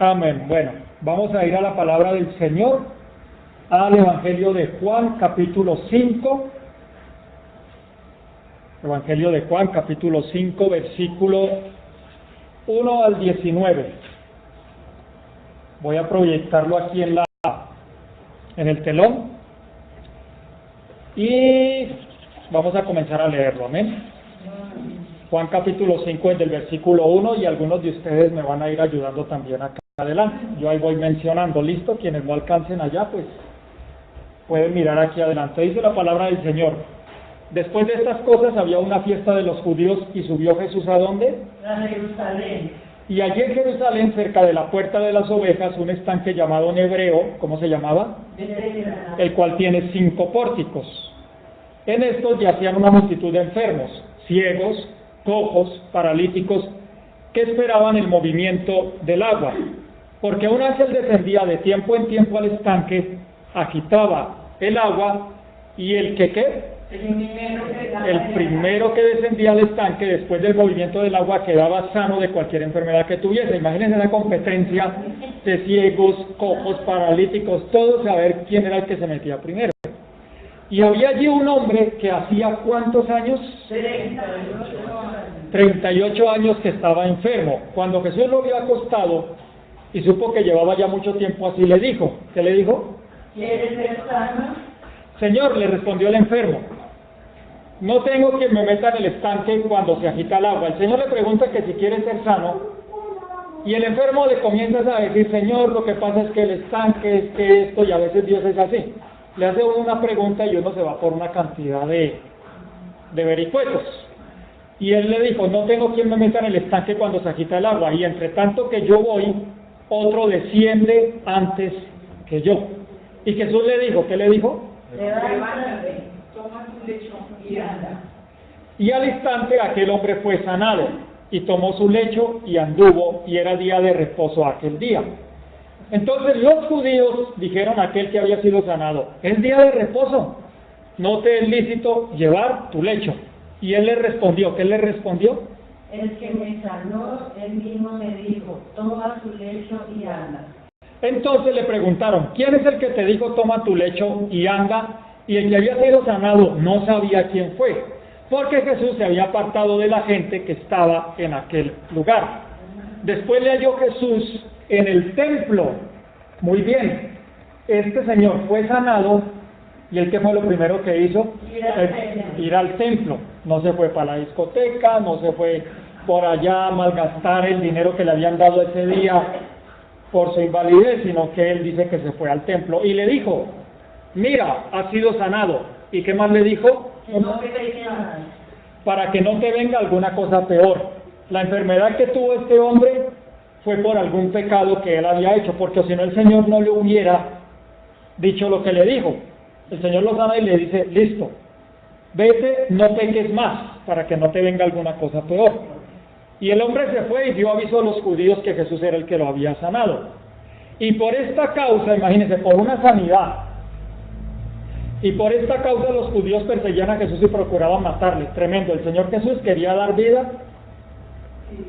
Amén. Bueno, vamos a ir a la palabra del Señor, al Evangelio de Juan, capítulo 5. Evangelio de Juan, capítulo 5, versículo 1 al 19. Voy a proyectarlo aquí en el telón y vamos a comenzar a leerlo. Amén. Juan capítulo 5 es del versículo 1 y algunos de ustedes me van a ir ayudando también acá adelante. Yo ahí voy mencionando, listo, quienes no alcancen allá pues pueden mirar aquí adelante. Dice la palabra del Señor: después de estas cosas había una fiesta de los judíos y subió Jesús ¿a dónde? A Jerusalén. Y allí en Jerusalén, cerca de la puerta de las ovejas, un estanque llamado en hebreo, ¿cómo se llamaba? El cual tiene 5 pórticos. En estos yacían una multitud de enfermos, ciegos, cojos, paralíticos, que esperaban el movimiento del agua, porque un ángel descendía de tiempo en tiempo al estanque, agitaba el agua, y el primero que descendía al estanque después del movimiento del agua quedaba sano de cualquier enfermedad que tuviese. Imagínense la competencia de ciegos, cojos, paralíticos, todos a ver quién era el que se metía primero. Y había allí un hombre que hacía ¿cuántos años? 38 años que estaba enfermo. Cuando Jesús lo vio acostado y supo que llevaba ya mucho tiempo así, le dijo, ¿qué le dijo? ¿Quieres ser sano? Señor, le respondió el enfermo, no tengo que me meta en el estanque cuando se agita el agua. El Señor le pregunta que si quiere ser sano, y el enfermo le comienza a decir, Señor, lo que pasa es que el estanque, es que esto, y a veces Dios es así. Le hace una pregunta y uno se va por una cantidad de vericuetos. Y él le dijo, no tengo quien me meta en el estanque cuando se agita el agua, y entre tanto que yo voy, otro desciende antes que yo. Y Jesús le dijo, ¿qué le dijo? Levántate, toma tu lecho y anda. Y al instante aquel hombre fue sanado, y tomó su lecho y anduvo, y era día de reposo aquel día. Entonces los judíos dijeron a aquel que había sido sanado, es día de reposo, no te es lícito llevar tu lecho. Y él le respondió, ¿qué le respondió? El que me sanó, él mismo me dijo, toma tu lecho y anda. Entonces le preguntaron, ¿quién es el que te dijo toma tu lecho y anda? Y el que había sido sanado no sabía quién fue, porque Jesús se había apartado de la gente que estaba en aquel lugar. Después le halló Jesús en el templo. Muy bien, este señor fue sanado, y él que fue lo primero que hizo, ir al templo. No se fue para la discoteca, no se fue por allá a malgastar el dinero que le habían dado ese día por su invalidez, sino que él dice que se fue al templo y le dijo, mira, has sido sanado. ¿Y qué más le dijo? Para que no te venga alguna cosa peor. La enfermedad que tuvo este hombre fue por algún pecado que él había hecho, porque si no el Señor no le hubiera dicho lo que le dijo. El Señor lo sana y le dice, listo, vete, no peques más, para que no te venga alguna cosa peor. Y el hombre se fue y dio aviso a los judíos que Jesús era el que lo había sanado. Y por esta causa, imagínense, por una sanidad, y por esta causa los judíos perseguían a Jesús y procuraban matarle. Tremendo, el Señor Jesús quería dar vida,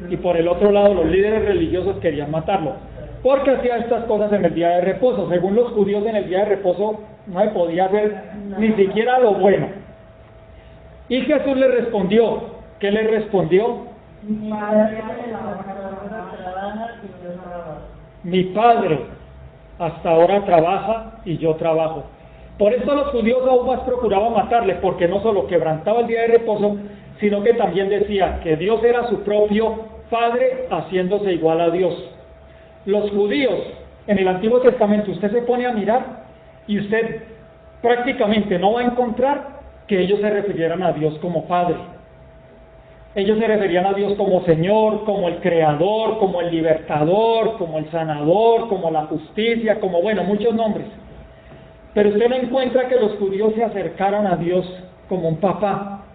y por el otro lado los líderes religiosos querían matarlo, porque hacía estas cosas en el día de reposo. Según los judíos, en el día de reposo no se podía hacer ni siquiera lo bueno. Y Jesús le respondió, ¿qué le respondió? Mi Padre hasta ahora trabaja y yo trabajo. Por esto los judíos aún más procuraban matarle, porque no solo quebrantaba el día de reposo, sino que también decía que Dios era su propio Padre, haciéndose igual a Dios. Los judíos, en el Antiguo Testamento, usted se pone a mirar y usted prácticamente no va a encontrar que ellos se refirieran a Dios como Padre. Ellos se referían a Dios como Señor, como el Creador, como el Libertador, como el Sanador, como la Justicia, como, bueno, muchos nombres. Pero usted no encuentra que los judíos se acercaran a Dios como un papá.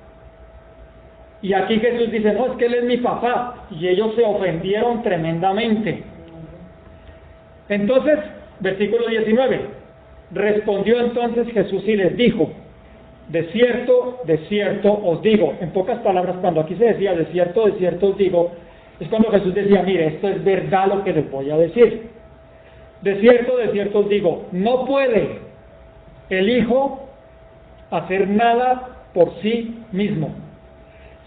Y aquí Jesús dice, no, es que Él es mi papá. Y ellos se ofendieron tremendamente. Entonces, versículo 19, respondió entonces Jesús y les dijo, de cierto os digo, en pocas palabras, cuando aquí se decía de cierto os digo, Es cuando Jesús decía, mire, esto es verdad lo que les voy a decir. De cierto os digo, no puede el Hijo hacer nada por sí mismo,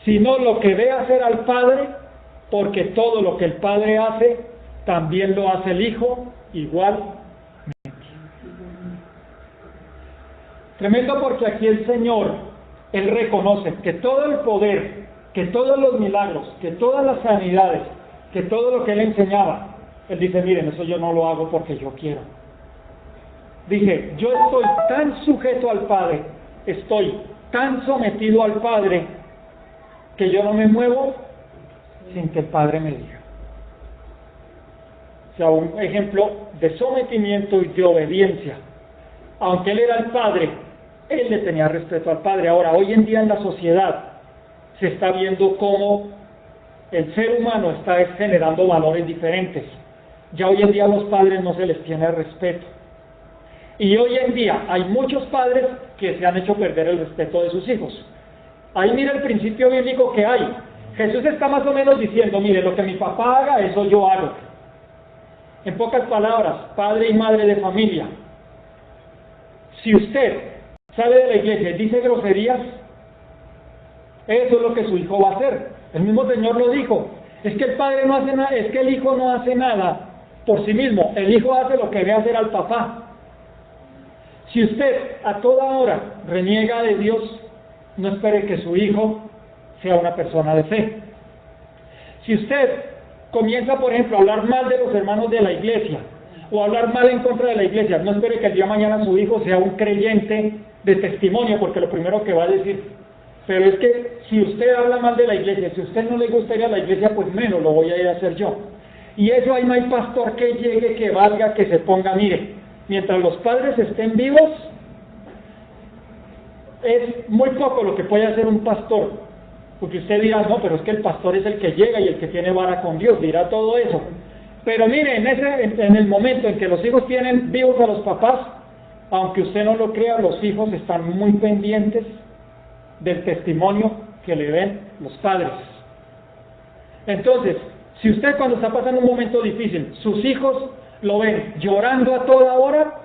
sino lo que ve hacer al Padre, porque todo lo que el Padre hace, también lo hace el Hijo igualmente. Tremendo, porque aquí el Señor, Él reconoce que todo el poder, que todos los milagros, que todas las sanidades, que todo lo que Él enseñaba, Él dice, miren, eso yo no lo hago porque yo quiero. Dije, yo estoy tan sujeto al Padre, estoy tan sometido al Padre, que yo no me muevo sin que el Padre me diga. O sea, un ejemplo de sometimiento y de obediencia. Aunque Él era el Padre, Él le tenía respeto al Padre. Ahora, hoy en día en la sociedad se está viendo cómo el ser humano está generando valores diferentes. Ya hoy en día a los padres no se les tiene respeto. Y hoy en día hay muchos padres que se han hecho perder el respeto de sus hijos. Ahí mira el principio bíblico que hay. Jesús está más o menos diciendo, mire, lo que mi papá haga, eso yo hago. En pocas palabras, padre y madre de familia, si usted sale de la iglesia y dice groserías, eso es lo que su hijo va a hacer. El mismo Señor lo dijo. Es que el padre no hace nada, es que el hijo no hace nada por sí mismo. El hijo hace lo que ve hacer al papá. Si usted a toda hora reniega de Dios, no espere que su hijo sea una persona de fe. Si usted comienza, por ejemplo, a hablar mal de los hermanos de la iglesia, o a hablar mal en contra de la iglesia, no espere que el día de mañana su hijo sea un creyente de testimonio, porque lo primero que va a decir, pero es que si usted habla mal de la iglesia, si a usted no le gusta ir a la iglesia, pues menos lo voy a ir a hacer yo. Y eso ahí no hay pastor que llegue, que valga, que se ponga, mire, mientras los padres estén vivos, es muy poco lo que puede hacer un pastor, porque usted dirá, no, pero es que el pastor es el que llega y el que tiene vara con Dios, dirá todo eso. Pero mire, en el momento en que los hijos tienen vivos a los papás, aunque usted no lo crea, los hijos están muy pendientes del testimonio que le den los padres. Entonces, si usted cuando está pasando un momento difícil, sus hijos lo ven llorando a toda hora,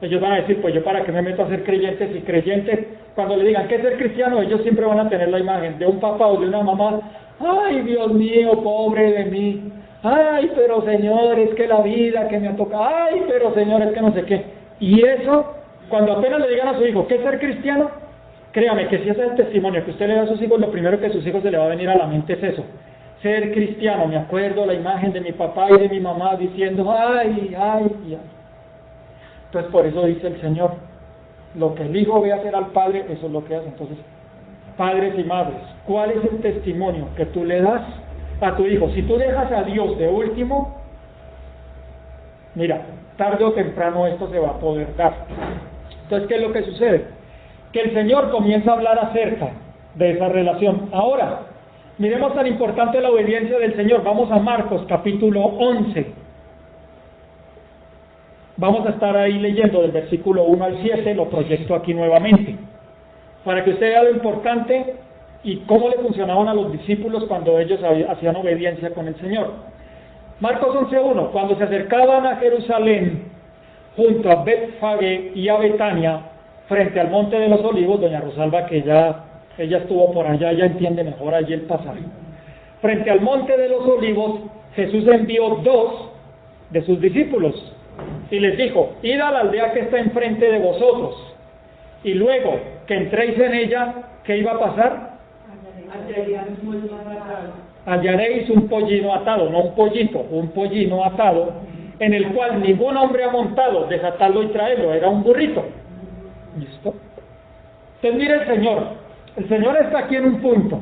ellos van a decir, pues yo para qué me meto a ser creyentes, y creyentes, cuando le digan qué es ser cristiano, ellos siempre van a tener la imagen de un papá o de una mamá, ay Dios mío, pobre de mí, ay pero Señor, es que la vida que me ha tocado, ay pero Señor, es que no sé qué. Y eso, cuando apenas le digan a su hijo, ¿qué es ser cristiano? Créame que si ese es el testimonio que usted le da a sus hijos, lo primero que a sus hijos se le va a venir a la mente es eso. Ser cristiano, me acuerdo la imagen de mi papá y de mi mamá diciendo, ay, ay, ay. Entonces por eso dice el Señor, lo que el hijo ve hacer al padre, eso es lo que hace. Entonces, padres y madres, ¿cuál es el testimonio que tú le das a tu hijo? Si tú dejas a Dios de último, mira, tarde o temprano esto se va a poder dar. Entonces, ¿qué es lo que sucede? Que el Señor comienza a hablar acerca de esa relación. Ahora, miremos tan importante la obediencia del Señor. Vamos a Marcos capítulo 11. Vamos a estar ahí leyendo del versículo 1 al 7, lo proyecto aquí nuevamente, para que usted vea lo importante y cómo le funcionaban a los discípulos cuando ellos hacían obediencia con el Señor. Marcos 11:1, cuando se acercaban a Jerusalén, junto a Betfagé y a Betania, frente al Monte de los Olivos, doña Rosalba, que ella estuvo por allá, ya entiende mejor allí el pasaje. Frente al Monte de los Olivos, Jesús envió 2 de sus discípulos, y les dijo, id a la aldea que está enfrente de vosotros, y luego que entréis en ella, ¿qué iba a pasar? Hallaréis un pollino atado, no un pollito, un pollino atado, en el cual ningún hombre ha montado, desatarlo y traerlo, era un burrito. ¿Listo? Entonces mire el Señor está aquí en un punto,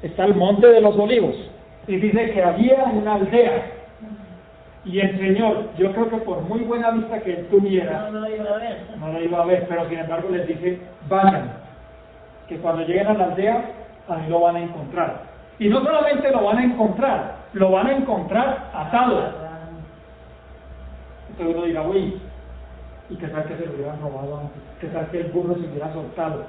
está el Monte de los Olivos, y dice que había una aldea. Y el Señor, yo creo que por muy buena vista que él tuviera, no la iba a ver, pero sin embargo les dice, vayan, que cuando lleguen a la aldea, ahí lo van a encontrar. Y no solamente lo van a encontrar atado. Entonces uno dirá, uy, ¿y qué tal que se lo hubieran robado antes? ¿Qué tal que el burro se hubiera soltado?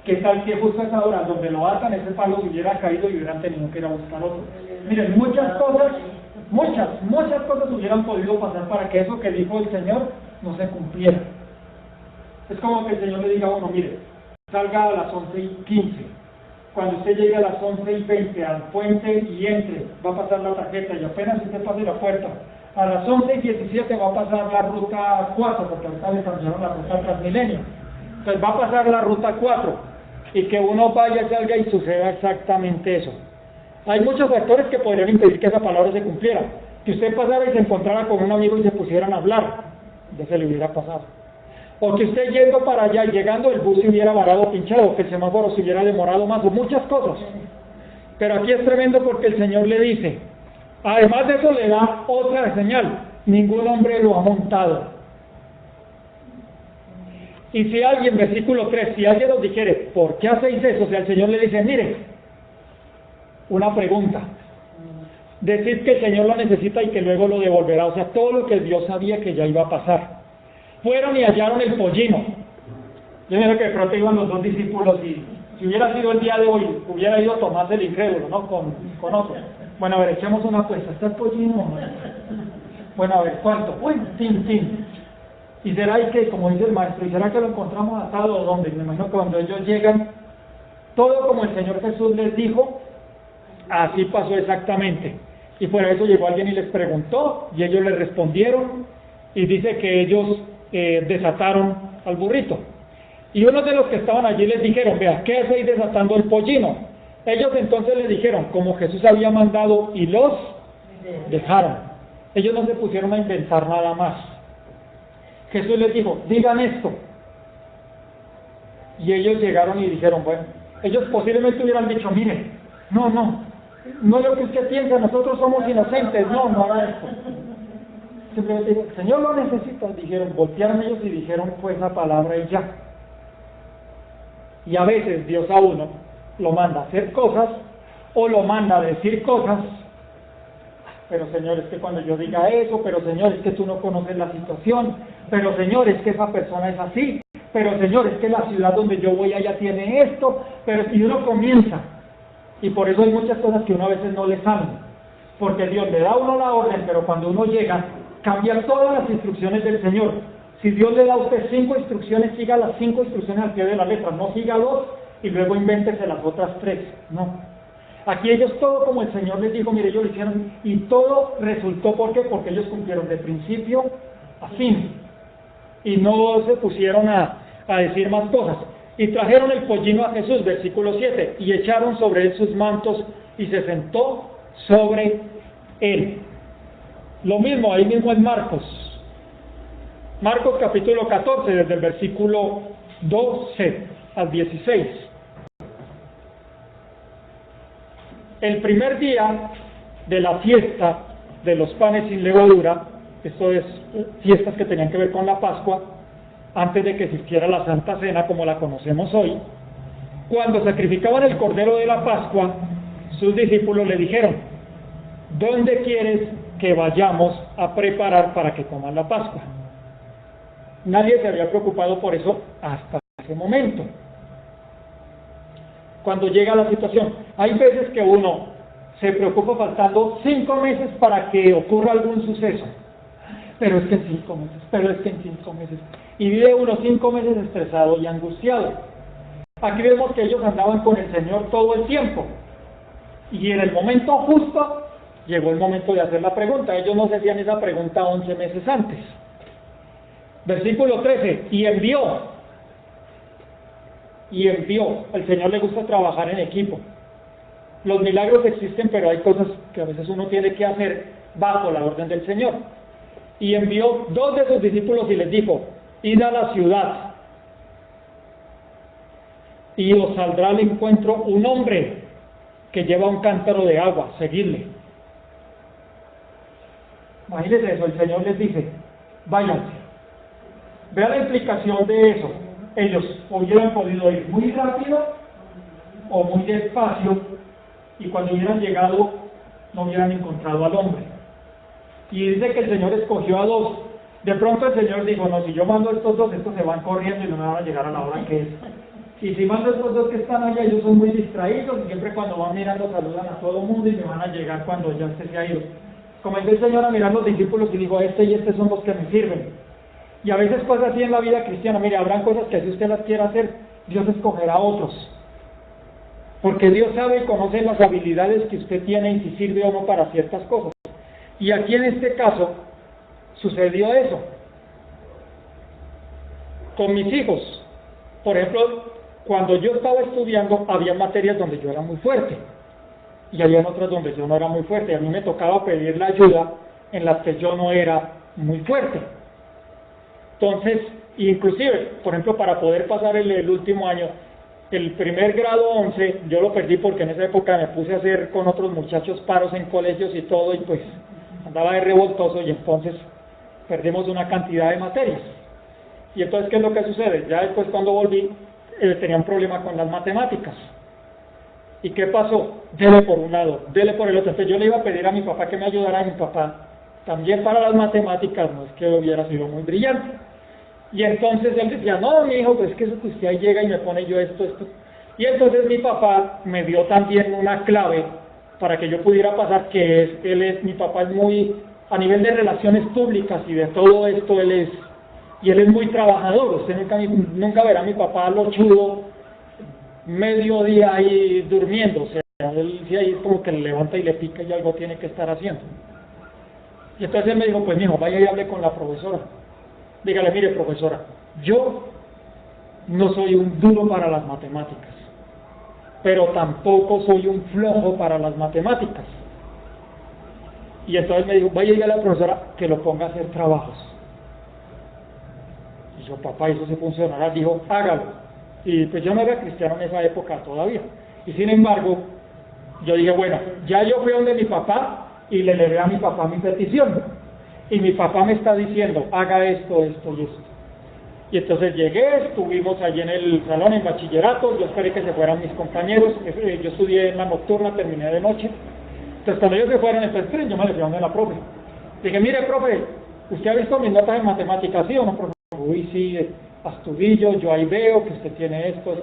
¿Qué tal que justo a esa hora donde lo atan ese palo hubiera caído y hubieran tenido que ir a buscar otro? Miren, muchas cosas hubieran podido pasar para que eso que dijo el Señor no se cumpliera. Es como que el Señor le diga a uno, mire, salga a las 11:15. Cuando usted llegue a las 11:20 al puente y entre, va a pasar la tarjeta y apenas usted pase la puerta. A las 11:17 va a pasar la ruta 4, porque ahorita le cambiaron la ruta Transmilenio. Entonces va a pasar la ruta 4 y que uno vaya, salga y suceda exactamente eso. Hay muchos factores que podrían impedir que esa palabra se cumpliera. Que usted pasara y se encontrara con un amigo y se pusieran a hablar, ya se le hubiera pasado. O que usted yendo para allá y llegando el bus se hubiera varado pinchado, que el semáforo se hubiera demorado más, o muchas cosas. Pero aquí es tremendo porque el Señor le dice, además de eso le da otra señal, ningún hombre lo ha montado. Y si alguien, versículo 3, si alguien nos dijere, ¿por qué hacéis eso? O sea, el Señor le dice, mire, una pregunta, decid que el Señor lo necesita y que luego lo devolverá, o sea, todo lo que Dios sabía que ya iba a pasar. Fueron y hallaron el pollino. Yo me creo que de pronto iban los dos discípulos y si hubiera sido el día de hoy, hubiera ido Tomás el incrédulo, ¿no? Con otro. Bueno, a ver, echemos una apuesta, ¿está el pollino? Bueno, a ver, ¿cuánto? Uy, tin. ¿Y será que, como dice el maestro, y será que lo encontramos atado o dónde? Me imagino que cuando ellos llegan, todo como el Señor Jesús les dijo, así pasó exactamente. Y fuera de eso llegó alguien y les preguntó, y ellos le respondieron, y dice que ellos desataron al burrito. Y uno de los que estaban allí les dijeron, vea, ¿qué hacéis desatando el pollino? Ellos entonces les dijeron, como Jesús había mandado, y los dejaron. Ellos no se pusieron a inventar nada más. Jesús les dijo, digan esto. Y ellos llegaron y dijeron, bueno, ellos posiblemente hubieran dicho, mire, no es lo que usted piensa, nosotros somos inocentes, no haga esto. Simplemente dijo, el Señor lo necesita. Dijeron, voltearon ellos y dijeron pues esa palabra y ya. Y a veces Dios a uno lo manda a hacer cosas o lo manda a decir cosas. Pero Señor, es que cuando yo diga eso, pero Señor, es que tú no conoces la situación, pero Señor, es que esa persona es así, pero Señor, es que la ciudad donde yo voy allá tiene esto, pero si uno comienza, y por eso hay muchas cosas que uno a veces no le sabe, porque Dios le da a uno la orden, pero cuando uno llega, cambia todas las instrucciones del Señor. Si Dios le da a usted 5 instrucciones, siga las 5 instrucciones al pie de la letra, no siga 2 y luego invéntese las otras 3, no. Aquí ellos todo como el Señor les dijo, mire, ellos lo hicieron y todo resultó, ¿por qué? Porque ellos cumplieron de principio a fin y no se pusieron a decir más cosas. Y trajeron el pollino a Jesús, versículo 7, y echaron sobre él sus mantos y se sentó sobre él. Lo mismo, ahí mismo en Marcos capítulo 14, desde el versículo 12 al 16. El primer día de la fiesta de los panes sin levadura, esto es fiestas que tenían que ver con la Pascua, antes de que existiera la Santa Cena como la conocemos hoy, cuando sacrificaban el cordero de la Pascua, sus discípulos le dijeron, ¿dónde quieres que vayamos a preparar para que coman la Pascua? Nadie se había preocupado por eso hasta ese momento. Cuando llega la situación, hay veces que uno se preocupa faltando 5 meses para que ocurra algún suceso, pero es que en 5 meses, y vive uno 5 meses estresado y angustiado. Aquí vemos que ellos andaban con el Señor todo el tiempo, y en el momento justo, llegó el momento de hacer la pregunta. Ellos no se hacían esa pregunta 11 meses antes. Versículo 13, y envió. Al Señor le gusta trabajar en equipo. Los milagros existen, pero hay cosas que a veces uno tiene que hacer bajo la orden del Señor. Y envió 2 de sus discípulos y les dijo, id a la ciudad, y os saldrá al encuentro un hombre que lleva un cántaro de agua, seguidle. Imagínense eso, el Señor les dice, váyanse. Vea la implicación de eso. Ellos hubieran podido ir muy rápido o muy despacio, y cuando hubieran llegado no hubieran encontrado al hombre. Y dice que el Señor escogió a 2. De pronto el Señor dijo, no, si yo mando a estos 2, estos se van corriendo y no me van a llegar a la hora que es. Y si mando a estos dos que están allá, ellos son muy distraídos y siempre cuando van mirando saludan a todo el mundo y me van a llegar cuando ya este se ha ido. Comenzó el Señor a mirar los discípulos y dijo, este y este son los que me sirven. Y a veces pasa así en la vida cristiana, mire, habrán cosas que si usted las quiere hacer, Dios escogerá a otros. Porque Dios sabe y conoce las habilidades que usted tiene y si sirve o no para ciertas cosas. Y aquí en este caso, sucedió eso. Con mis hijos, por ejemplo, cuando yo estaba estudiando, había materias donde yo era muy fuerte. Y había otras donde yo no era muy fuerte. Y a mí me tocaba pedir la ayuda en las que yo no era muy fuerte. Entonces, inclusive, por ejemplo, para poder pasar el último año, el primer grado 11, yo lo perdí porque en esa época me puse a hacer con otros muchachos paros en colegios y todo, y pues andaba de revoltoso y entonces perdimos una cantidad de materias. Y entonces, ¿qué es lo que sucede? Ya después cuando volví, tenía un problema con las matemáticas. ¿Y qué pasó? Dele por un lado, dele por el otro. Entonces yo le iba a pedir a mi papá que me ayudara, a mi papá también para las matemáticas, no es que hubiera sido muy brillante. Y entonces él decía, no, mi hijo, pues es que eso que usted ahí llega y me pone yo esto. Y entonces mi papá me dio también una clave para que yo pudiera pasar, que mi papá es muy, a nivel de relaciones públicas y de todo esto, él es muy trabajador. Usted nunca verá a mi papá lo chudo, medio día ahí durmiendo, o sea, él sí ahí es como que le levanta y le pica y algo tiene que estar haciendo. Y entonces él me dijo, pues mijo, vaya y hable con la profesora. Dígale, mire profesora, yo no soy un duro para las matemáticas, pero tampoco soy un flojo para las matemáticas. Y entonces me dijo, vaya y dígale a la profesora que lo ponga a hacer trabajos. Y yo, papá, eso se funcionará. Dijo, hágalo. Y pues yo no era cristiano en esa época todavía. Y sin embargo, yo dije, bueno, ya yo fui donde mi papá y le levé a mi papá mi petición. Y mi papá me está diciendo, haga esto, esto y esto. Y entonces llegué, estuvimos allí en el salón en bachillerato, yo esperé que se fueran mis compañeros, yo estudié en la nocturna, terminé de noche. Entonces cuando ellos se fueron, entonces yo me le fui a donde la profe. Dije, mire profe, ¿usted ha visto mis notas en matemáticas, sí o no, profe? Uy, sí, astudillo, yo ahí veo que usted tiene esto.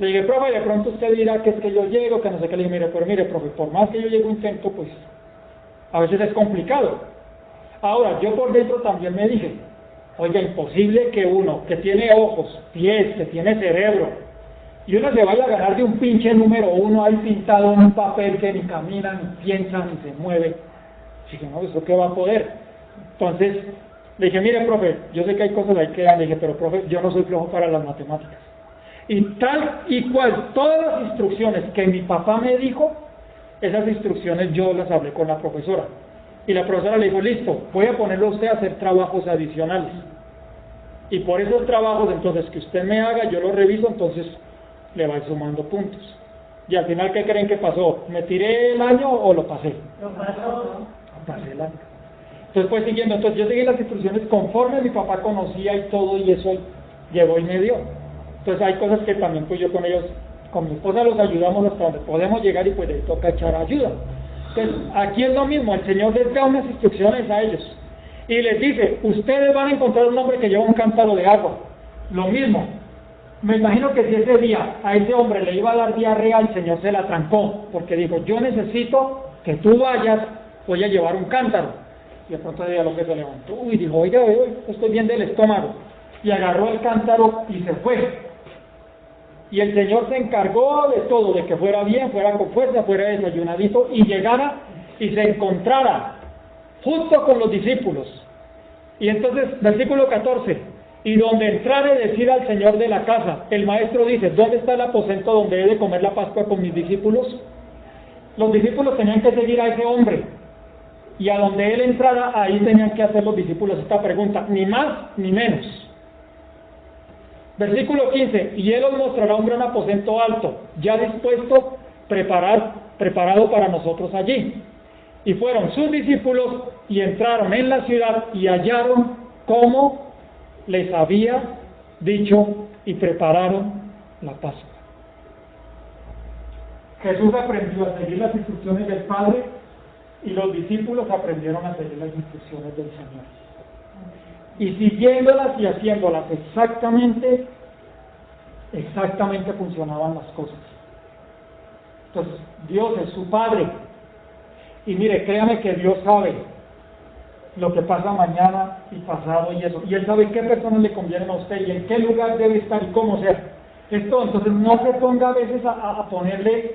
Le dije, profe, de pronto usted dirá que es que yo llego, que no sé qué. Le dije, mire, pero mire, profe, por más que yo llego intento, pues a veces es complicado. Ahora, yo por dentro también me dije, oiga, imposible que uno que tiene ojos, pies, que tiene cerebro, y uno se vaya a ganar de un pinche número 1 ahí pintado en un papel que ni camina, ni piensa, ni se mueve. Dije, no, ¿eso qué va a poder? Entonces, le dije, mire, profe, yo sé que hay cosas ahí que dan, le dije, pero profe, yo no soy flojo para las matemáticas. Y tal y cual, todas las instrucciones que mi papá me dijo, esas instrucciones yo las hablé con la profesora. Y la profesora le dijo, listo, voy a ponerlo a usted a hacer trabajos adicionales. Y por esos trabajos, entonces, que usted me haga, yo lo reviso, entonces le va sumando puntos. Y al final, ¿qué creen que pasó? ¿Me tiré el año o lo pasé? Lo pasó. Pasé el año. Entonces, pues siguiendo, entonces yo seguí las instrucciones conforme mi papá conocía y todo, y eso llegó y me dio. Entonces hay cosas que también pues yo con ellos, con mi esposa los ayudamos hasta donde podemos llegar y pues les toca echar ayuda. Entonces aquí es lo mismo, el Señor les da unas instrucciones a ellos y les dice, ustedes van a encontrar un hombre que lleva un cántaro de agua. Lo mismo, me imagino que si ese día a ese hombre le iba a dar diarrea, el Señor se la trancó, porque dijo, yo necesito que tú vayas, voy a llevar un cántaro. Y de pronto el hombre se levantó y dijo, oiga, estoy bien del estómago. Y agarró el cántaro y se fue. Y el Señor se encargó de todo, de que fuera bien, fuera con fuerza, fuera desayunadito y llegara y se encontrara justo con los discípulos. Y entonces, versículo 14, y donde entrare decir al Señor de la casa, el maestro dice, ¿dónde está el aposento donde he de comer la Pascua con mis discípulos? Los discípulos tenían que seguir a ese hombre, y a donde él entrara, ahí tenían que hacer los discípulos esta pregunta, ni más ni menos. Versículo 15, y él os mostrará un gran aposento alto, ya dispuesto, preparado para nosotros allí. Y fueron sus discípulos y entraron en la ciudad y hallaron como les había dicho y prepararon la Pascua. Jesús aprendió a seguir las instrucciones del Padre y los discípulos aprendieron a seguir las instrucciones del Señor. Y siguiéndolas y haciéndolas exactamente, exactamente funcionaban las cosas. Entonces, Dios es su Padre. Y mire, créame que Dios sabe lo que pasa mañana y pasado y eso. Y Él sabe qué personas le convienen a usted y en qué lugar debe estar y cómo ser. Esto, entonces, no se ponga a veces a ponerle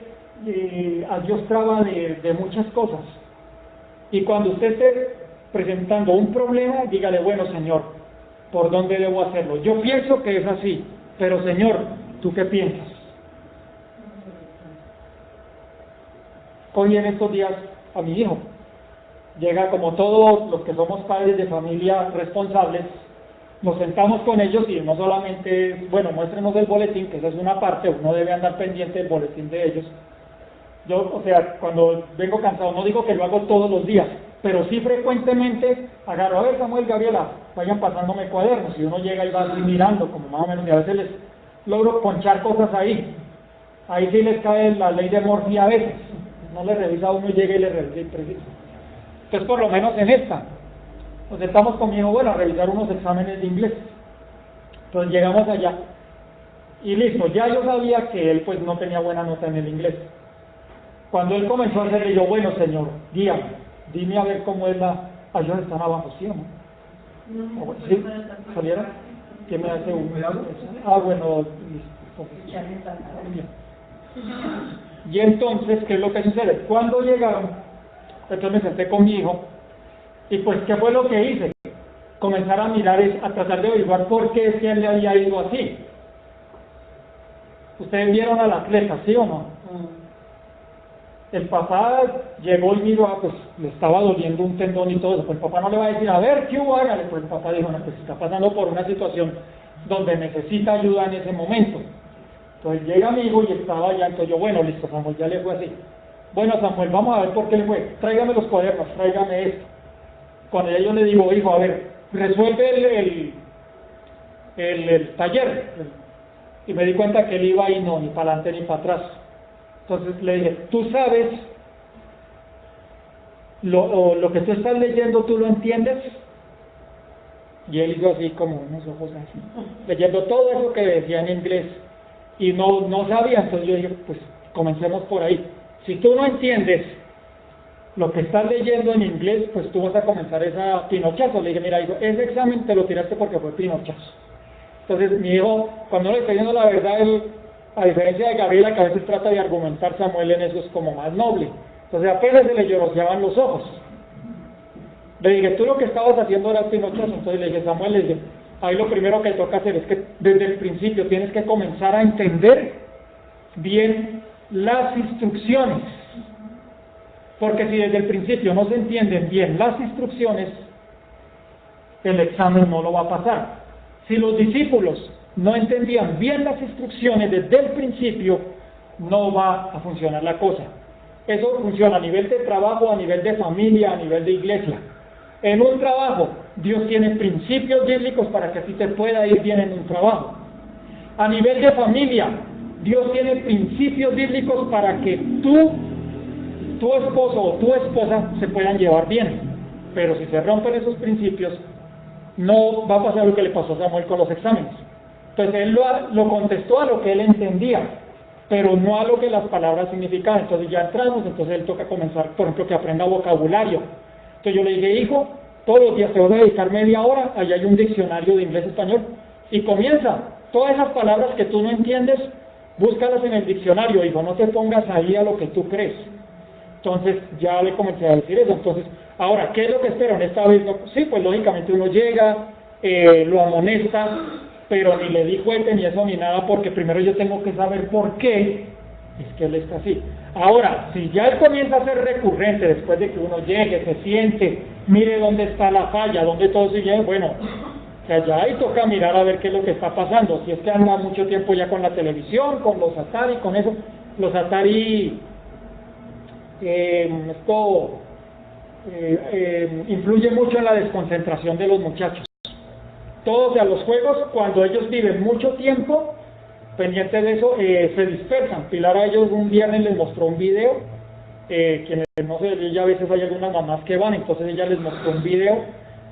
a Dios traba de muchas cosas. Y cuando usted esté presentando un problema, dígale, bueno, Señor, ¿por dónde debo hacerlo? Yo pienso que es así, pero Señor, ¿tú qué piensas? Hoy en estos días a mi hijo llega, como todos los que somos padres de familia responsables, nos sentamos con ellos y no solamente es, bueno, muéstrenos el boletín, que esa es una parte, uno debe andar pendiente del boletín de ellos. Yo, o sea, cuando vengo cansado, no digo que lo hago todos los días, pero sí frecuentemente agarro, a ver, Samuel, Gabriela, vayan pasándome cuadernos, y uno llega y va así mirando, como más o menos, y a veces les logro ponchar cosas ahí. Ahí sí les cae la ley de Murphy a veces, no le revisa a uno y llega y le revisa y precisa. Entonces, por lo menos en esta, nos sentamos con mi hijo, bueno, a revisar unos exámenes de inglés. Entonces llegamos allá, y listo, ya yo sabía que él pues no tenía buena nota en el inglés. Cuando él comenzó a hacerle, yo, bueno, Señor, guíame, dime a ver cómo es la... Ah, ellos están abajo, ¿sí o no? No, ¿Sí? ¿Salieron? ¿Qué me hace un... Ah, bueno, listo. Y entonces, ¿qué es lo que sucede? Cuando llegaron, entonces me senté con mi hijo, y pues, ¿qué fue lo que hice? Comenzar a mirar, a tratar de averiguar por qué es que él le había ido así. Ustedes vieron al atleta, ¿sí o no? El papá llegó y miró, pues le estaba doliendo un tendón y todo eso. Pues el papá no le va a decir, a ver, ¿qué hubo? Hágale. Pues el papá dijo, no, pues está pasando por una situación donde necesita ayuda en ese momento. Entonces llega mi hijo y estaba allá, entonces yo, bueno, listo, Samuel, ya le fue así. Bueno, Samuel, vamos a ver por qué le fue. Tráigame los cuadernos, tráigame esto. Cuando ya yo le digo, hijo, a ver, resuelve el taller. Y me di cuenta que él iba y no, ni para adelante ni para atrás. Entonces le dije, ¿tú sabes lo que tú estás leyendo, tú lo entiendes? Y él hizo así como unos ojos así, leyendo todo eso que decía en inglés. Y no sabía, entonces yo dije, pues comencemos por ahí. Si tú no entiendes lo que estás leyendo en inglés, pues tú vas a comenzar esa pinochazo. Le dije, mira, hijo, ese examen te lo tiraste porque fue pinochazo. Entonces mi hijo, cuando le está diciendo la verdad, él, a diferencia de Gabriela, que a veces trata de argumentar, Samuel en eso es como más noble. Entonces apenas se le lloroseaban los ojos. Le dije, tú lo que estabas haciendo era pinochazo. Entonces le dije, Samuel, le dije, ahí lo primero que toca hacer es que desde el principio tienes que comenzar a entender bien las instrucciones. Porque si desde el principio no se entienden bien las instrucciones, el examen no lo va a pasar. Si los discípulos no entendían bien las instrucciones desde el principio, no va a funcionar la cosa. Eso funciona a nivel de trabajo, a nivel de familia, a nivel de iglesia. En un trabajo, Dios tiene principios bíblicos para que a ti te pueda ir bien en un trabajo. A nivel de familia, Dios tiene principios bíblicos para que tú, tu esposo o tu esposa se puedan llevar bien. Pero si se rompen esos principios, no va a pasar lo que le pasó a Samuel con los exámenes. Entonces él lo contestó a lo que él entendía, pero no a lo que las palabras significaban. Entonces ya entramos, entonces él toca comenzar, por ejemplo, que aprenda vocabulario. Entonces yo le dije, hijo, todos los días te vas a dedicar media hora, allá hay un diccionario de inglés-español, y comienza, todas esas palabras que tú no entiendes, búscalas en el diccionario, hijo, no te pongas ahí a lo que tú crees. Entonces ya le comencé a decir eso. Entonces, ahora, ¿qué es lo que esperan esta vez? No, sí, pues lógicamente uno llega, lo amonesta, pero ni le di fuerte ni eso ni nada, porque primero yo tengo que saber por qué es que él está así. Ahora, si ya él comienza a ser recurrente, después de que uno llegue, se siente, mire dónde está la falla, dónde todo se lleva, bueno, o sea, ya ahí toca mirar a ver qué es lo que está pasando. Si es que anda mucho tiempo ya con la televisión, con los Atari, con eso, los Atari, influye mucho en la desconcentración de los muchachos. Todos a los juegos, cuando ellos viven mucho tiempo pendiente de eso, se dispersan. Pilar a ellos un viernes les mostró un video, quienes no sé, ella a veces hay algunas mamás que van, entonces ella les mostró un video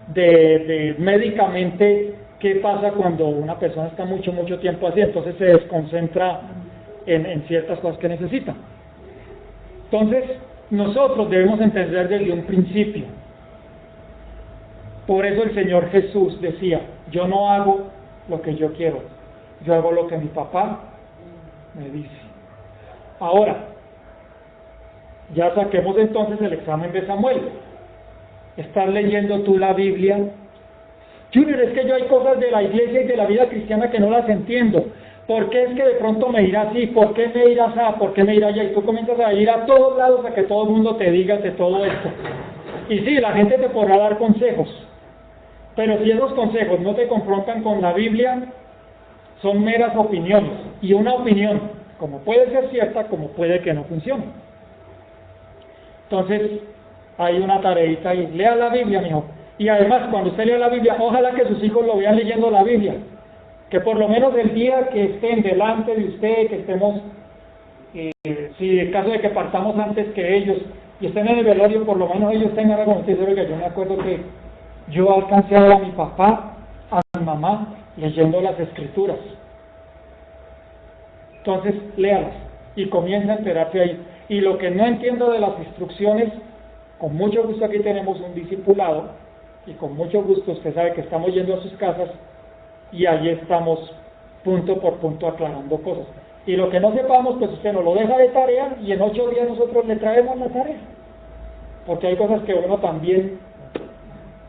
de médicamente ¿qué pasa cuando una persona está mucho tiempo así? Entonces se desconcentra en ciertas cosas que necesita. Entonces, nosotros debemos entender desde un principio. Por eso el Señor Jesús decía, yo no hago lo que yo quiero, yo hago lo que mi papá me dice. Ahora, ya saquemos entonces el examen de Samuel. ¿Estás leyendo tú la Biblia? Junior, es que yo hay cosas de la iglesia y de la vida cristiana que no las entiendo. ¿Por qué es que de pronto me irá así? ¿Por qué me irá así? ¿Por qué me irá allá? Y tú comienzas a ir a todos lados a que todo el mundo te diga de todo esto. Y sí, la gente te podrá dar consejos, pero si esos consejos no te confrontan con la Biblia, son meras opiniones. Y una opinión, como puede ser cierta, como puede que no funcione. Entonces, hay una tareita ahí. Lea la Biblia, mijo. Y además, cuando usted lea la Biblia, ojalá que sus hijos lo vean leyendo la Biblia. Que por lo menos el día que estén delante de usted, que estemos, si en caso de que partamos antes que ellos, y estén en el velorio, por lo menos ellos tengan algo. Usted sabe que yo me acuerdo que yo alcancé a ver a mi papá, a mi mamá, leyendo las Escrituras. Entonces, léalas y comienza a enterarse ahí. Y lo que no entiendo de las instrucciones, con mucho gusto aquí tenemos un discipulado, y con mucho gusto usted sabe que estamos yendo a sus casas, y allí estamos punto por punto aclarando cosas. Y lo que no sepamos, pues usted nos lo deja de tarea, y en 8 días nosotros le traemos la tarea. Porque hay cosas que uno también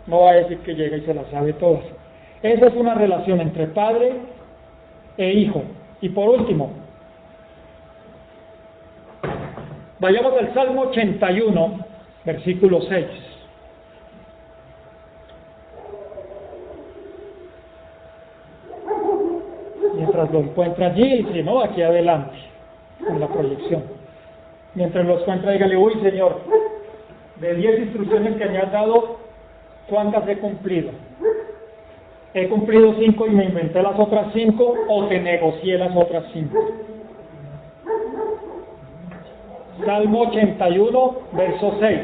no va a decir que llega y se las sabe todas. Esa es una relación entre padre e hijo. Y por último, vayamos al Salmo 81, versículo 6. Mientras lo encuentra allí, y si no, aquí adelante, en la proyección. Mientras lo encuentra, dígale, uy, Señor, de 10 instrucciones que me has dado, ¿cuántas he cumplido? ¿He cumplido 5 y me inventé las otras 5 o te negocié las otras 5? Salmo 81, verso 6.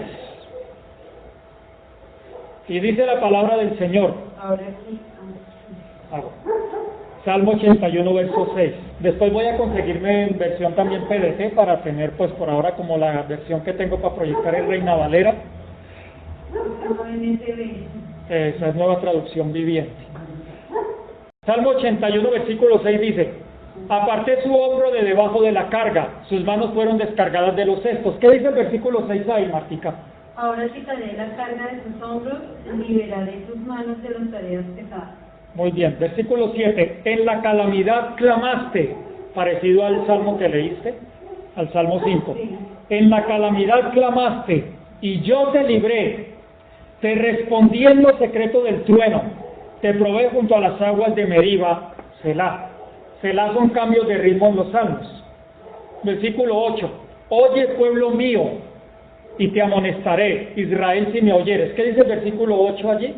Y dice la palabra del Señor. Ahora sí. Salmo 81, verso 6. Después voy a conseguirme en versión también PDF para tener, pues por ahora, como la versión que tengo para proyectar en Reina Valera. Esa es nueva traducción viviente. Salmo 81, versículo 6 dice: aparté su hombro de debajo de la carga, sus manos fueron descargadas de los cestos. ¿Qué dice el versículo 6 ahí, Martica? Ahora quitaré la carga de tus hombros, liberaré tus manos de las tareas pesadas. Muy bien, versículo 7, en la calamidad clamaste, parecido al Salmo que leíste, al Salmo 5. Sí. En la calamidad clamaste, y yo te libré, te respondí en lo secreto del trueno, te probé junto a las aguas de Meriba, Selah. Selah son cambios de ritmo en los salmos. Versículo 8, oye pueblo mío, y te amonestaré, Israel, si me oyeres. ¿Qué dice el versículo 8 allí?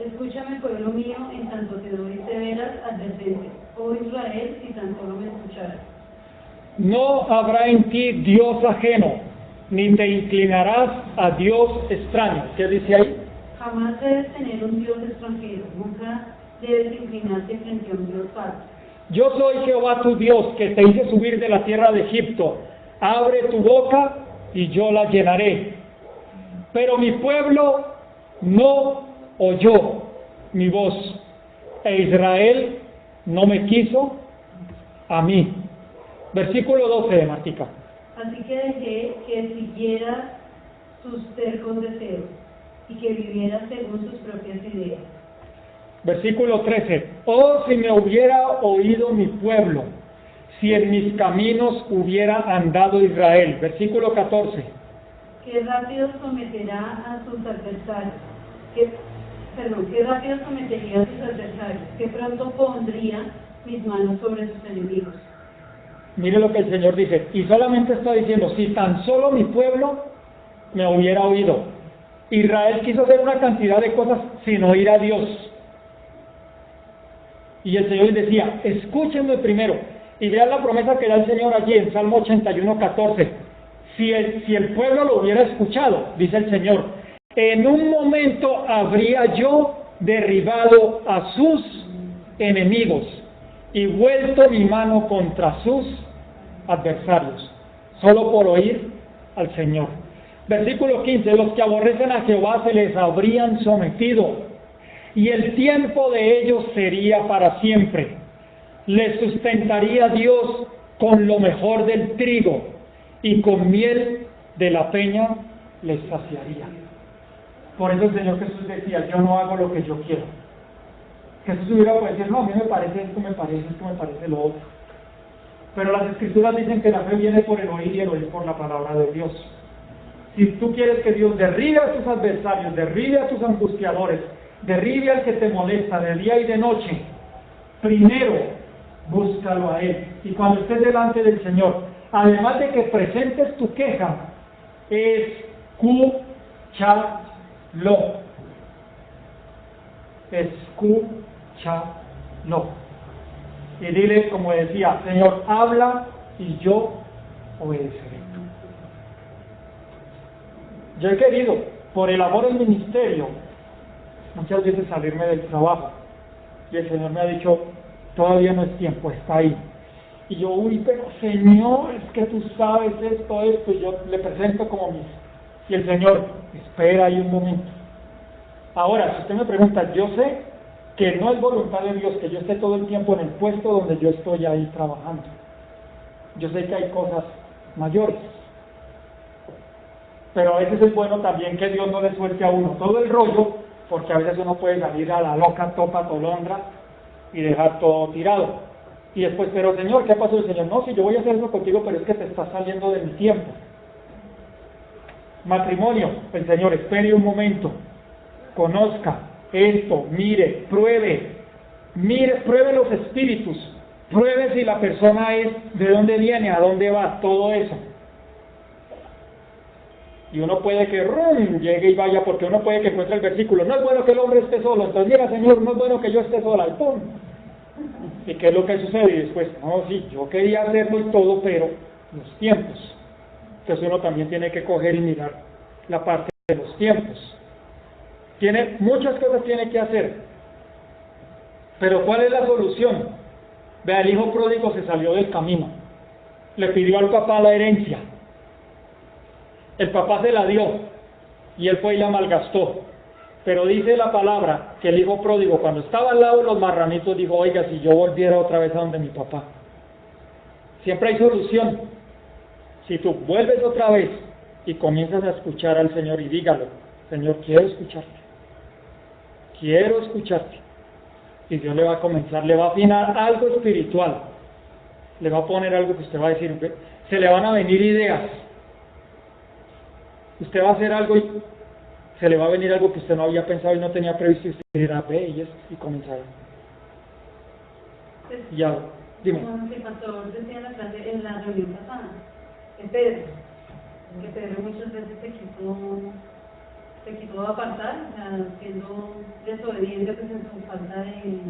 Escúchame, pueblo mío, en tanto te doy severas advertencias. Oh Israel, si tan solo me escucharas. No habrá en ti Dios ajeno, ni te inclinarás a Dios extraño. ¿Qué dice ahí? Jamás debes tener un Dios extranjero, nunca debes inclinarte frente a un Dios falso. Yo soy Jehová tu Dios, que te hice subir de la tierra de Egipto. Abre tu boca y yo la llenaré. Pero mi pueblo no oyó mi voz, e Israel no me quiso a mí. Versículo 12 de Martica. Así que dejé que siguiera sus tercos deseos y que viviera según sus propias ideas. Versículo 13. Oh, si me hubiera oído mi pueblo, si en mis caminos hubiera andado Israel. Versículo 14. Qué rápido someterá a sus adversarios. Qué rápido sometería a sus adversarios. Qué pronto pondría mis manos sobre sus enemigos. Mire lo que el Señor dice. Y solamente está diciendo, si tan solo mi pueblo me hubiera oído. Israel quiso hacer una cantidad de cosas sin oír a Dios. Y el Señor decía, escúchenme primero. Y vean la promesa que da el Señor allí en Salmo 81, 14. Si el pueblo lo hubiera escuchado, dice el Señor, en un momento habría yo derribado a sus enemigos y vuelto mi mano contra sus adversarios, solo por oír al Señor. Versículo 15, los que aborrecen a Jehová se les habrían sometido, y el tiempo de ellos sería para siempre. Les sustentaría Dios con lo mejor del trigo, y con miel de la peña les saciaría. Por eso el Señor Jesús decía, yo no hago lo que yo quiero. Jesús hubiera podido decir, no, a mí me parece esto, me parece lo otro. Pero las Escrituras dicen que la fe viene por el oír y el oír por la palabra de Dios. Si tú quieres que Dios derribe a tus adversarios, derribe a tus angustiadores, derribe al que te molesta de día y de noche, primero búscalo a Él. Y cuando estés delante del Señor, además de que presentes tu queja, escúchalo. Escúchalo. Y dile, como decía, Señor, habla y yo obedeceré. Yo he querido, por el amor al ministerio, muchas veces salirme del trabajo. Y el Señor me ha dicho, todavía no es tiempo, está ahí. Y yo, pero Señor, es que tú sabes esto, y yo le presento como mis. Y el Señor, espera ahí un momento. Ahora, si usted me pregunta, yo sé que no es voluntad de Dios que yo esté todo el tiempo en el puesto donde yo estoy ahí trabajando. Yo sé que hay cosas mayores. Pero a veces es bueno también que Dios no le suelte a uno todo el rollo, porque a veces uno puede salir a la loca, topa, tolondra y dejar todo tirado. Y después, pero Señor, ¿qué pasó? El Señor, no, si yo voy a hacer eso contigo, pero es que te está saliendo de mi tiempo. Matrimonio, el Señor, espere un momento, conozca esto, mire, pruebe los espíritus, pruebe si la persona es, de dónde viene, a dónde va, todo eso. Y uno puede que llegue y vaya, porque uno puede que encuentre el versículo, no es bueno que el hombre esté solo, entonces mira Señor, no es bueno que yo esté sola, y ¡pum! ¿Y qué es lo que sucede? Y después, no, sí, yo quería hacerlo y todo, pero los tiempos. Entonces uno también tiene que coger y mirar la parte de los tiempos. Muchas cosas tiene que hacer, pero ¿cuál es la solución? Vea, el hijo pródigo se salió del camino, le pidió al papá la herencia, el papá se la dio y él fue y la malgastó. Pero dice la palabra que el hijo pródigo, cuando estaba al lado de los marranitos, dijo, oiga, si yo volviera otra vez a donde mi papá. Siempre hay solución. Si tú vuelves otra vez y comienzas a escuchar al Señor y dígalo, Señor, quiero escucharte. Y Dios le va a comenzar, le va a afinar algo espiritual, le va a poner algo que usted va a decir, se le van a venir ideas. Usted va a hacer algo y se le va a venir algo que usted no había pensado y no tenía previsto, y usted dirá, ve, y comenzará. Ya, dime. Como el pastor decía en la clase, en la reunión pasada, que Pedro muchas veces se quiso apartar, siendo desobediente pues en su falta de...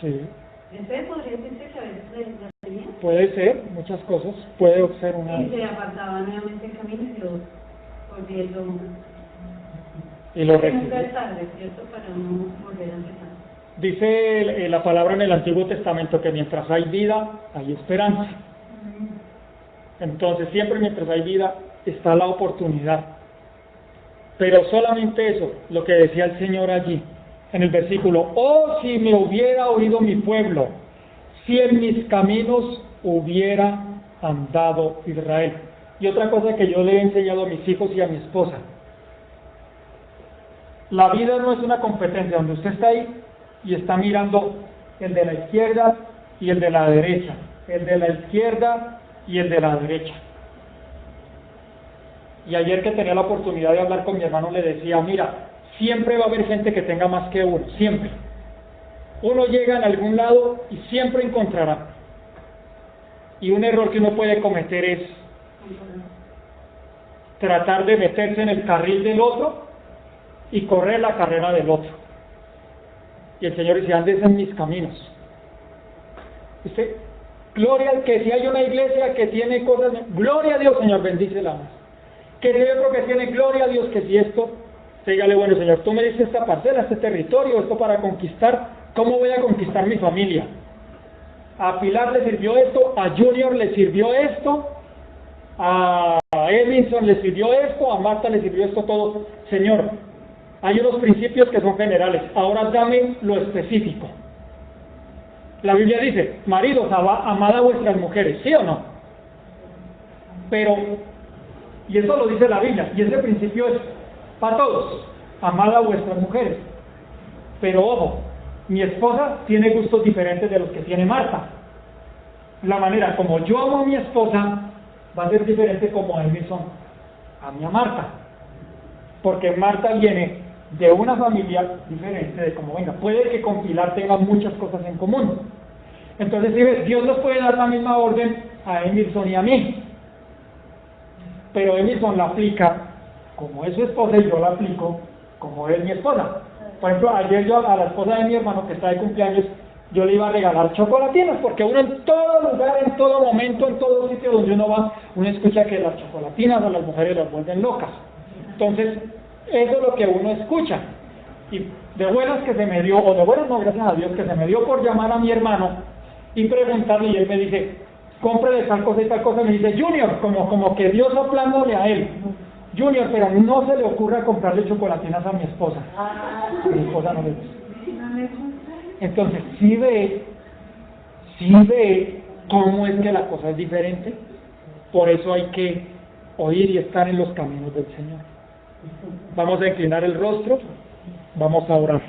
Sí. ¿De fe podría decirse que a veces la tenía? Puede ser, muchas cosas, puede ser una... Y se apartaba nuevamente el camino y Dios volviendo... Y lo nunca es tarde, ¿cierto? Para no volver a empezar. Dice la palabra en el Antiguo Testamento que mientras hay vida, hay esperanza. Entonces, siempre mientras hay vida, está la oportunidad. Pero solamente eso, lo que decía el Señor allí, en el versículo, oh, si me hubiera oído mi pueblo, si en mis caminos hubiera andado Israel. Y otra cosa que yo le he enseñado a mis hijos y a mi esposa, la vida no es una competencia donde usted está ahí y está mirando el de la izquierda y el de la derecha, el de la izquierda y el de la derecha. Y ayer que tenía la oportunidad de hablar con mi hermano le decía, mira, siempre va a haber gente que tenga más que uno, siempre. Uno llega en algún lado y siempre encontrará. Y un error que uno puede cometer es tratar de meterse en el carril del otro y correr la carrera del otro. Y el Señor dice, andes en mis caminos. Gloria al que si hay una iglesia que tiene cosas, gloria a Dios, Señor, bendícela más. Que si hay otro que tiene, gloria a Dios, que si esto, dígale, bueno Señor, tú me diste esta parcela, este territorio, esto para conquistar, ¿Cómo voy a conquistar mi familia? A Pilar le sirvió esto, a Junior le sirvió esto, a Edinson le sirvió esto, a Marta le sirvió esto todo. Señor, hay unos principios que son generales, ahora dame lo específico. La Biblia dice, maridos, amad a vuestras mujeres, ¿sí o no? Pero, y eso lo dice la Biblia, y ese principio es para todos, amad a vuestras mujeres. Pero ojo, mi esposa tiene gustos diferentes de los que tiene Marta. La manera como yo amo a mi esposa va a ser diferente como Emerson ama a Marta. Porque Marta viene de una familia diferente de como venga. Puede que con Pilar tengan muchas cosas en común. Entonces, si ves, Dios nos puede dar la misma orden a Emerson y a mí. Pero Emerson la aplica como es su esposa y yo la aplico como es mi esposa. Por ejemplo, ayer yo a la esposa de mi hermano que está de cumpleaños, yo le iba a regalar chocolatinas, porque uno en todo lugar, en todo momento, en todo sitio donde uno va, uno escucha que las chocolatinas a las mujeres las vuelven locas. Entonces, eso es lo que uno escucha. Y de buenas que se me dio, o de buenas no, gracias a Dios, que se me dio por llamar a mi hermano y preguntarle, y él me dice, cómprele tal cosa y tal cosa, me dice, Junior, como que Dios hablándole a él. Junior, pero no se le ocurra comprarle chocolatinas a mi esposa. A mi esposa no le gusta. Entonces, si ve cómo es que la cosa es diferente. Por eso hay que oír y estar en los caminos del Señor. Vamos a inclinar el rostro, vamos a orar.